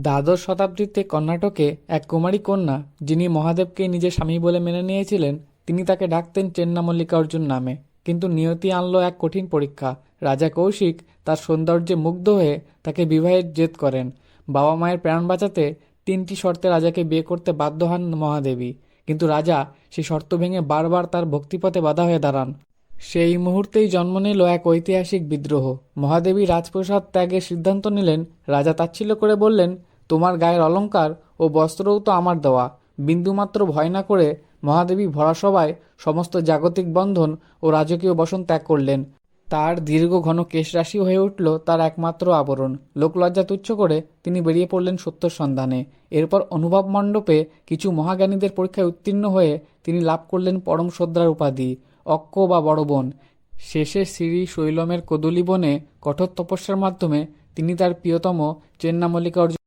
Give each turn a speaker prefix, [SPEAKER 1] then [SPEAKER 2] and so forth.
[SPEAKER 1] দ্বাদশ শতাব্দীতে কর্ণাটকে এক কুমারী কন্যা যিনি মহাদেবকে নিজের স্বামী বলে মেনে নিয়েছিলেন, তিনি তাকে ডাকতেন চেন্নামল্লিকার্জুন নামে। কিন্তু নিয়তি আনলো এক কঠিন পরীক্ষা। রাজা কৌশিক তার সৌন্দর্যে মুগ্ধ হয়ে তাকে বিবাহের জেদ করেন। বাবা মায়ের প্রাণ বাঁচাতে 3টি শর্তে রাজাকে বিয়ে করতে বাধ্য হন মহাদেবী। কিন্তু রাজা সেই শর্ত ভেঙে বারবার তার ভক্তিপথে বাধা হয়ে দাঁড়ান। সেই মুহূর্তেই জন্ম নিল এক ঐতিহাসিক বিদ্রোহ। মহাদেবী রাজপ্রাসাদ ত্যাগের সিদ্ধান্ত নিলেন। রাজা তাচ্ছিল্য করে বললেন, তোমার গায়ের অলংকার ও বস্ত্রও তো আমার দেওয়া। বিন্দুমাত্র ভয় না করে মহাদেবী ভরা সভায় সমস্ত জাগতিক বন্ধন ও রাজকীয় বসন ত্যাগ করলেন। তার দীর্ঘ ঘন কেশরাশি হয়ে উঠল তার একমাত্র আবরণ। লোকলজ্জা তুচ্ছ করে তিনি বেরিয়ে পড়লেন সত্যর সন্ধানে। এরপর অনুভব মণ্ডপে কিছু মহাজ্ঞানীদের পরীক্ষায় উত্তীর্ণ হয়ে তিনি লাভ করলেন পরম শ্রদ্ধার উপাধি, অক্ষ বা বড় বোন। শেষে শ্রী শৈলমের কদলী বনে কঠোর তপস্যার মাধ্যমে তিনি তার প্রিয়তম চেন্নামল্লিকা অর্জন